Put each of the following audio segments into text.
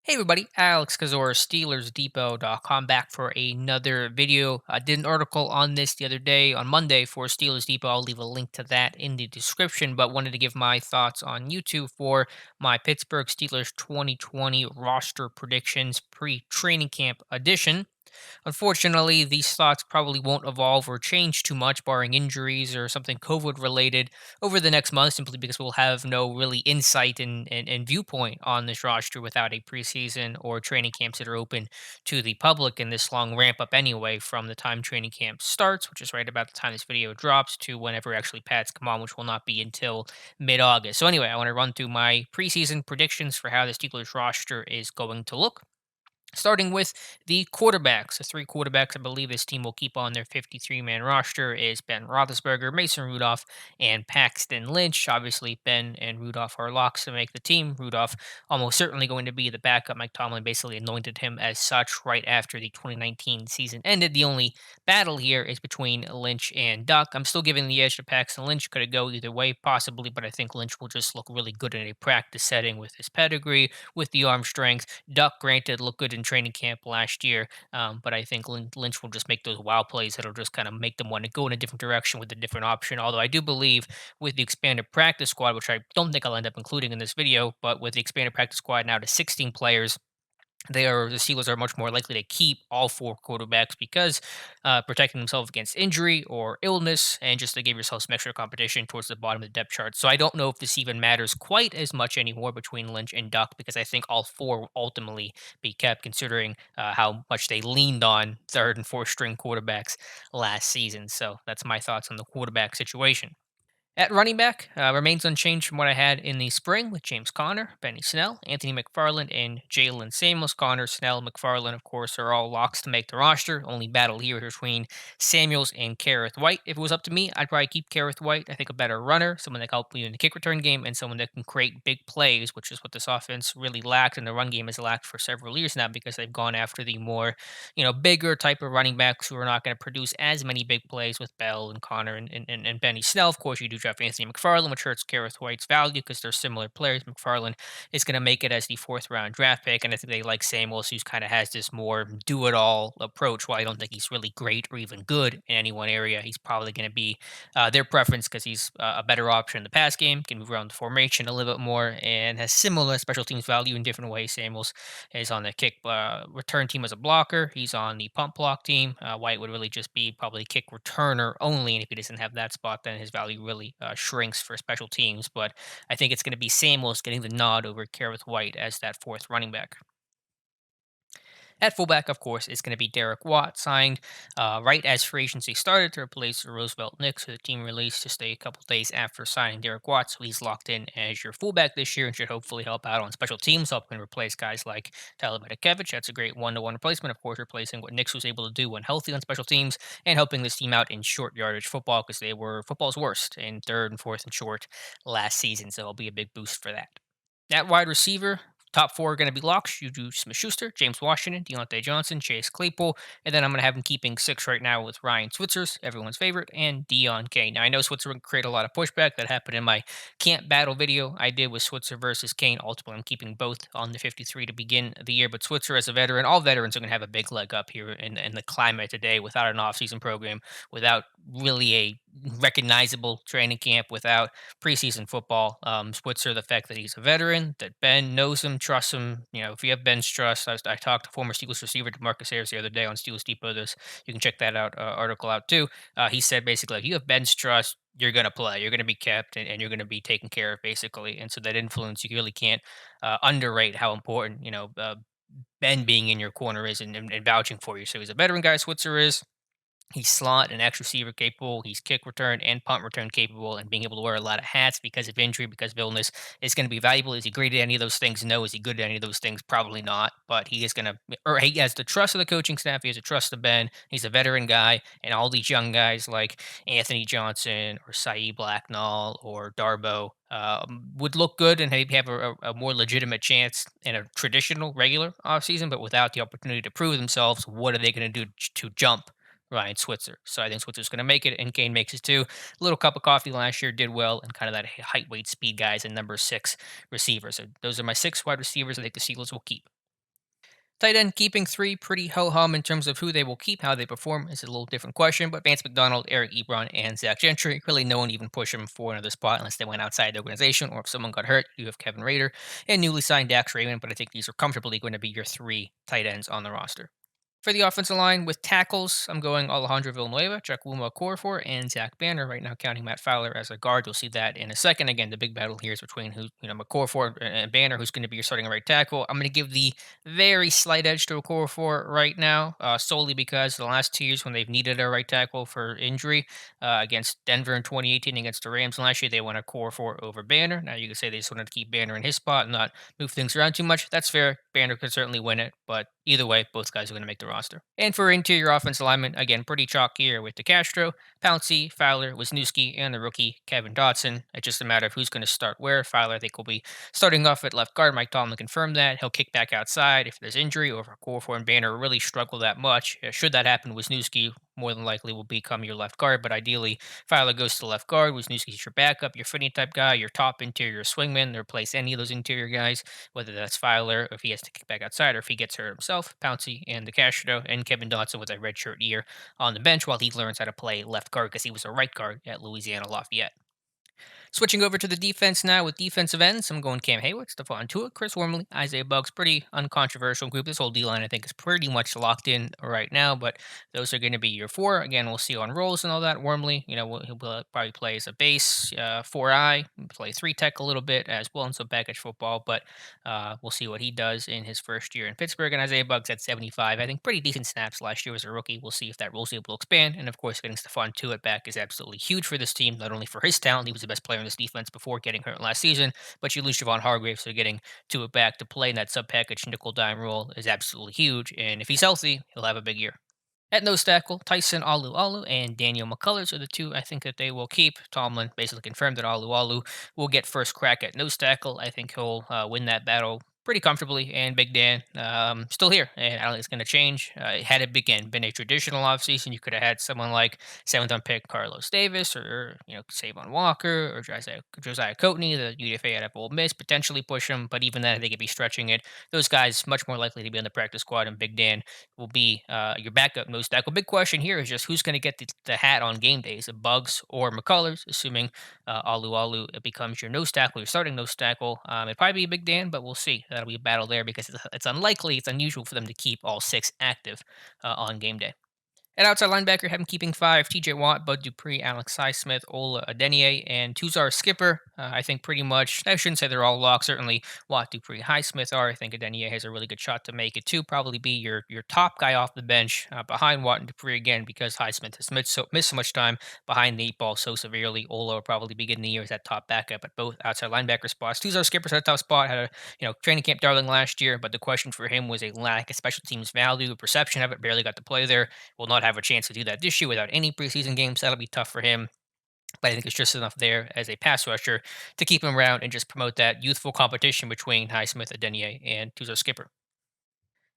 Hey everybody, Alex Kozora, SteelersDepot.com back for another video. I did an article on this the other day on Monday for Steelers Depot. I'll leave a link to that in the description, but wanted to give my thoughts on YouTube for my Pittsburgh Steelers 2020 roster predictions pre-training camp edition. Unfortunately, these thoughts probably won't evolve or change too much, barring injuries or something COVID related over the next month, simply because we'll have no really insight and viewpoint on this roster without a preseason or training camps that are open to the public in this long ramp up anyway from the time training camp starts, which is right about the time this video drops, to whenever actually pads come on, which will not be until mid August. So, anyway, I want to run through my preseason predictions for how the Steelers roster is going to look. Starting with the quarterbacks, the three quarterbacks I believe this team will keep on their 53-man roster is Ben Roethlisberger, Mason Rudolph, and Paxton Lynch. Obviously, Ben and Rudolph are locks to make the team. Rudolph almost certainly going to be the backup. Mike Tomlin basically anointed him as such right after the 2019 season ended. The only battle here is between Lynch and Duck. I'm still giving the edge to Paxton Lynch. Could it go either way? Possibly, but I think Lynch will just look really good in a practice setting with his pedigree, with the arm strength. Duck, granted, looked good in training camp last year, but I think Lynch will just make those wow plays that'll just kind of make them want to go in a different direction with a different option. Although I do believe with the expanded practice squad, which I don't think I'll end up including in this video, but with the expanded practice squad now to 16 players, the Steelers are much more likely to keep all four quarterbacks because protecting themselves against injury or illness, and just to give yourself some extra competition towards the bottom of the depth chart. So I don't know if this even matters quite as much anymore between Lynch and Duck, because I think all four will ultimately be kept, considering how much they leaned on third and fourth string quarterbacks last season. So that's my thoughts on the quarterback situation. At running back, remains unchanged from what I had in the spring with James Conner, Benny Snell, Anthony McFarland, and Jalen Samuels. Conner, Snell, McFarland, of course, are all locks to make the roster. Only battle here is between Samuels and Kareth White. If it was up to me, I'd probably keep Kareth White. I think a better runner, someone that can help you in the kick return game, and someone that can create big plays, which is what this offense really lacked, and the run game has lacked for several years now because they've gone after the more, bigger type of running backs who are not going to produce as many big plays with Bell and Connor and Benny Snell. Of course, you do draft Anthony McFarland, which hurts Kareth White's value because they're similar players. McFarland is going to make it as the fourth round draft pick, and I think they like Samuels, who kind of has this more do it all approach. While I don't think he's really great or even good in any one area, he's probably going to be their preference because he's a better option in the pass game, can move around the formation a little bit more, and has similar special teams value in different ways. Samuels is on the kick return team as a blocker. He's on the pump block team. White would really just be probably kick returner only, and if he doesn't have that spot, then his value really shrinks for special teams. But I think it's going to be Samuels getting the nod over Kareth White as that fourth running back. At fullback, of course, is going to be Derek Watt, signed right as free agency started to replace Roosevelt Nix, who the team released just a couple days after signing Derek Watt. So he's locked in as your fullback this year and should hopefully help out on special teams, helping replace guys like Tyler Betakevich. That's a great one-to-one replacement, of course, replacing what Nix was able to do when healthy on special teams, and helping this team out in short yardage football because they were football's worst in third and fourth and short last season. So it'll be a big boost for that. At wide receiver, top four are going to be locks: Juju Smith-Schuster, James Washington, Deontay Johnson, Chase Claypool, and then I'm going to have him keeping six right now with Ryan Switzers, everyone's favorite, and Dion Kane. Now I know Switzer would create a lot of pushback. That happened in my camp battle video I did with Switzer versus Kane. Ultimately, I'm keeping both on the 53 to begin the year, but Switzer as a veteran, all veterans are going to have a big leg up here in the climate today without an offseason program, without really a recognizable training camp, without preseason football. Switzer, the fact that he's a veteran, that Ben knows him, trusts him. If you have Ben's trust, I talked to former Steelers receiver Demarcus Ayers the other day on Steelers Depot. This you can check that out article out too. He said basically, if you have Ben's trust, you're going to play, you're going to be kept, and you're going to be taken care of basically. And so that influence, you really can't underrate how important Ben being in your corner is, and vouching for you. So he's a veteran guy. Switzer is. He's slot and X receiver capable. He's kick return and punt return capable, and being able to wear a lot of hats because of injury, because of illness, is going to be valuable. Is he great at any of those things? No. Is he good at any of those things? Probably not. But he is going to, or he has the trust of the coaching staff. He has the trust of Ben. He's a veteran guy, and all these young guys like Anthony Johnson or Saeed Blacknall or Darbo would look good and maybe have a more legitimate chance in a traditional regular offseason, but without the opportunity to prove themselves, what are they going to do to jump Ryan Switzer? So I think Switzer's going to make it, and Kane makes it too. Little cup of coffee last year, did well, and kind of that height, weight, speed guys and number six receivers. So those are my six wide receivers I think the Steelers will keep. Tight end keeping three pretty ho hum in terms of who they will keep. How they perform is a little different question. But Vance McDonald, Eric Ebron, and Zach Gentry, really no one even push them for another spot unless they went outside the organization or if someone got hurt. You have Kevin Rader and newly signed Dax Raymond. But I think these are comfortably going to be your three tight ends on the roster. For the offensive line with tackles, I'm going Alejandro Villanueva, Chukwuma Okorafor, and Zach Banner. Right now, counting Matt Fowler as a guard. You'll see that in a second. Again, the big battle here is between Okorafor and Banner, who's going to be your starting right tackle. I'm going to give the very slight edge to Okorafor right now, solely because the last 2 years when they've needed a right tackle for injury, against Denver in 2018, against the Rams last year, they went Okorafor over Banner. Now you can say they just wanted to keep Banner in his spot and not move things around too much. That's fair. Banner could certainly win it, but either way, both guys are going to make the roster. And for interior offense alignment, again, pretty chalk here with DeCastro, Pouncey, Fowler, Wisniewski, and the rookie Kevin Dotson. It's just a matter of who's going to start where. Fowler, I think, will be starting off at left guard. Mike Tomlin confirmed that. He'll kick back outside if there's injury or if Okorafor and Banner really struggle that much. Should that happen, Wisniewski more than likely will become your left guard, but ideally, Fowler goes to left guard. Wisniewski's your backup, your Finney type guy, your top interior swingman. To replace any of those interior guys, whether that's Fowler, or if he has to kick back outside, or if he gets hurt himself, Pouncey and the Castro, and Kevin Dotson with a redshirt year on the bench while he learns how to play left guard because he was a right guard at Louisiana Lafayette. Switching over to the defense now with defensive ends, I'm going Cam Hayward, Stephon Tuitt, Chris Wormley, Isaiah Buggs. Pretty uncontroversial group. This whole D line, I think, is pretty much locked in right now, but those are going to be your four. Again, we'll see on roles and all that. Wormley, he'll probably play as a base, 4-eye, play 3 tech a little bit as well, and some package football, but we'll see what he does in his first year in Pittsburgh. And Isaiah Buggs at 75, I think pretty decent snaps last year as a rookie. We'll see if that role's able to expand. And of course, getting Stephon Tuitt back is absolutely huge for this team, not only for his talent, he was the best player in this defense before getting hurt last season, but you lose Javon Hargrave, so getting Tuitt back to play in that sub package nickel dime role is absolutely huge. And if he's healthy, he'll have a big year. At nose tackle, Tyson Alu and Daniel McCullers are the two I think that they will keep. Tomlin basically confirmed that Alu will get first crack at nose tackle. I think he'll win that battle pretty comfortably. And Big Dan still here, and I don't think it's going to change. Had it been a traditional offseason, you could have had someone like seventh on pick Carlos Davis or Savon Walker or Josiah Coatney, the UDFA out of Ole Miss, potentially push him. But even then, I think it'd be stretching it. Those guys much more likely to be on the practice squad, and Big Dan will be your backup nose tackle. Big question here is just who's going to get the hat on game days, Bugs or McCullers, assuming Alu becomes your nose tackle, your starting nose tackle. It'd probably be Big Dan, but we'll see. That'll be a battle there because it's unlikely, it's unusual for them to keep all six active on game day. At outside linebacker, have him keeping five: TJ Watt, Bud Dupree, Alex Highsmith, Ola Adeniyi, and Tuzar Skipper. I think pretty much, I shouldn't say they're all locked. Certainly, Watt, Dupree, Highsmith are. I think Adeniyi has a really good shot to make it too. Probably be your top guy off the bench behind Watt and Dupree again because Highsmith has missed so much time behind the eight ball so severely. Ola will probably begin the year as that top backup at both outside linebacker spots. Tuzar Skipper's at a tough spot. Had a training camp darling last year, but the question for him was a lack of special teams value, perception of it. Barely got to play there, will not have a chance to do that this year without any preseason games. That'll be tough for him. But I think it's just enough there as a pass rusher to keep him around and just promote that youthful competition between Highsmith, Adeniyi, and Tuzar Skipper.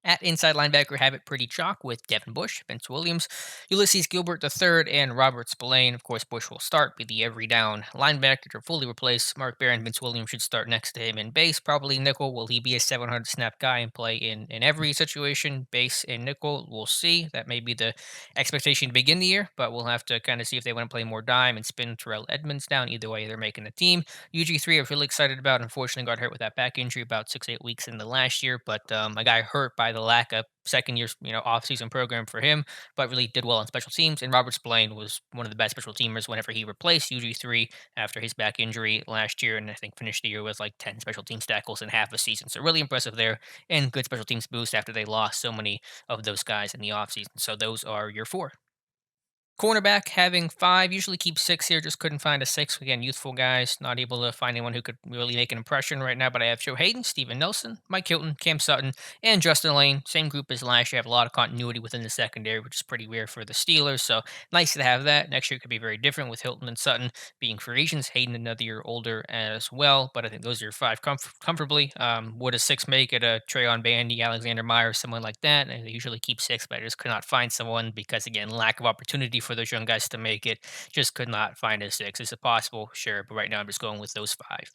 At inside linebacker, have it pretty chalk with Devin Bush, Vince Williams, Ulysses Gilbert III, and Robert Spillane. Of course, Bush will start, be the every down linebacker to fully replace Mark Barron. Vince Williams should start next to him in base, probably nickel. Will he be a 700 snap guy and play in every situation, base and nickel? We'll see. That may be the expectation to begin the year, but we'll have to kind of see if they want to play more dime and spin Terrell Edmonds down. Either way, they're making the team. UG3, I was really excited about. Unfortunately, got hurt with that back injury about 6-8 weeks in the last year, but a guy hurt by the lack of second year, off-season program for him, but really did well on special teams. And Robert Spillane was one of the best special teamers whenever he replaced UG3 after his back injury last year, and I think finished the year with like 10 special teams tackles in half a season. So really impressive there, and good special teams boost after they lost so many of those guys in the offseason. So those are your four. Cornerback having five, usually keep six here. Just couldn't find a six. Again, youthful guys, not able to find anyone who could really make an impression right now. But I have Joe Hayden, Steven Nelson, Mike Hilton, Cam Sutton, and Justin Lane. Same group as last year. Have a lot of continuity within the secondary, which is pretty rare for the Steelers. So nice to have that. Next year could be very different with Hilton and Sutton being free agents. Hayden another year older as well. But I think those are your five comfortably. Would a six make it a Trayon Bandy, Alexander Myers, someone like that? And they usually keep six, but I just could not find someone because again, lack of opportunity for those young guys to make it. Just could not find a six. Is it possible? Sure, but right now I'm just going with those five.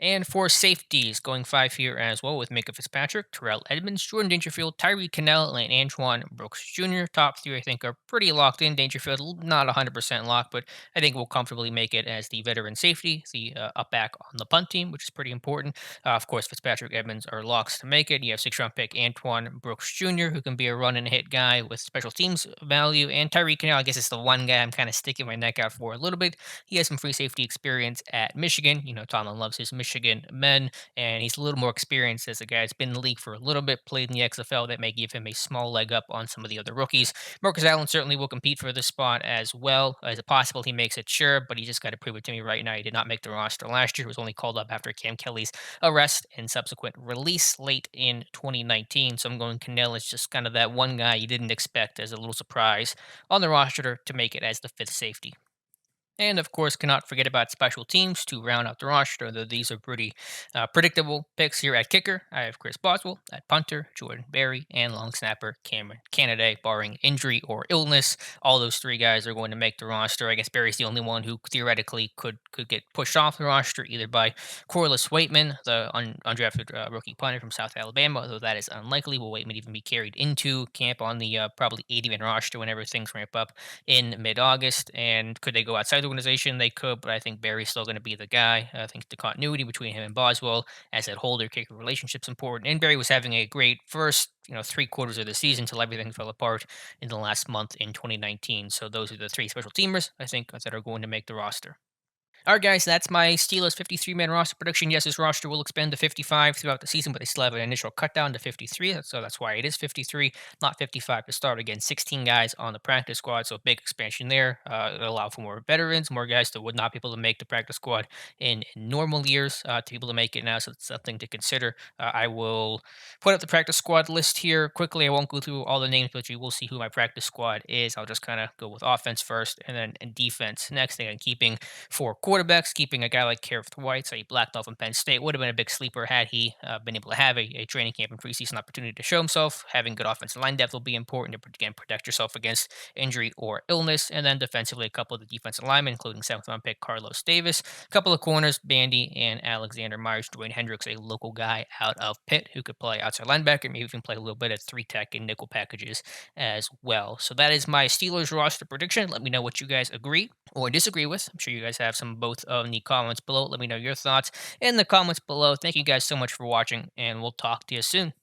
And for safeties, going five here as well with Micah Fitzpatrick, Terrell Edmonds, Jordan Dangerfield, Tyree Cannell, and Antoine Brooks Jr. Top three, I think, are pretty locked in. Dangerfield, not 100% locked, but I think will comfortably make it as the veteran safety, the up back on the punt team, which is pretty important. Of course, Fitzpatrick Edmonds are locks to make it. You have six-round pick Antoine Brooks Jr., who can be a run and hit guy with special teams value. And Tyree Cannell, I guess, is the one guy I'm kind of sticking my neck out for a little bit. He has some free safety experience at Michigan. Tomlin loves his Michigan men, and he's a little more experienced as a guy that's been in the league for a little bit, played in the XFL. That may give him a small leg up on some of the other rookies. Marcus Allen certainly will compete for this spot as well. Is it possible he makes it? Sure, but he just got to prove it to me right now. He did not make the roster last year. He was only called up after Cam Kelly's arrest and subsequent release late in 2019. So I'm going Cannell is just kind of that one guy you didn't expect as a little surprise on the roster to make it as the fifth safety. And of course, cannot forget about special teams to round out the roster, though these are pretty predictable picks here at kicker. I have Chris Boswell at punter, Jordan Berry, and long snapper Cameron Canaday, barring injury or illness. All those three guys are going to make the roster. I guess Berry's the only one who theoretically could get pushed off the roster, either by Corliss Waitman, the undrafted rookie punter from South Alabama, though that is unlikely. Will Waitman even be carried into camp on the probably 80-man roster whenever things ramp up in mid-August? And could they go outside the organization? They could, but I think Barry's still going to be the guy. I think the continuity between him and Boswell as that holder kicker relationship's important. And Barry was having a great first, three quarters of the season till everything fell apart in the last month in 2019. So those are the three special teamers I think that are going to make the roster. All right, guys, that's my Steelers 53-man roster prediction. Yes, this roster will expand to 55 throughout the season, but they still have an initial cut down to 53. So that's why it is 53, not 55 to start. Again, 16 guys on the practice squad, so big expansion there. It'll allow for more veterans, more guys that would not be able to make the practice squad in normal years to be able to make it now. So it's something to consider. I will put up the practice squad list here quickly. I won't go through all the names, but you will see who my practice squad is. I'll just kind of go with offense first and then defense next. Thing I'm keeping for quarterbacks, keeping a guy like Kareth White, so he blacked off in Penn State, would have been a big sleeper had he been able to have a training camp and preseason opportunity to show himself. Having good offensive line depth will be important to, again, protect yourself against injury or illness. And then defensively, a couple of the defensive linemen, including seventh round pick Carlos Davis, a couple of corners, Bandy and Alexander Myers, Dwayne Hendricks, a local guy out of Pitt who could play outside linebacker, maybe even play a little bit at three tech and nickel packages as well. So that is my Steelers roster prediction. Let me know what you guys agree or disagree with. I'm sure you guys have some both in the comments below. Let me know your thoughts in the comments below. Thank you guys so much for watching, and we'll talk to you soon.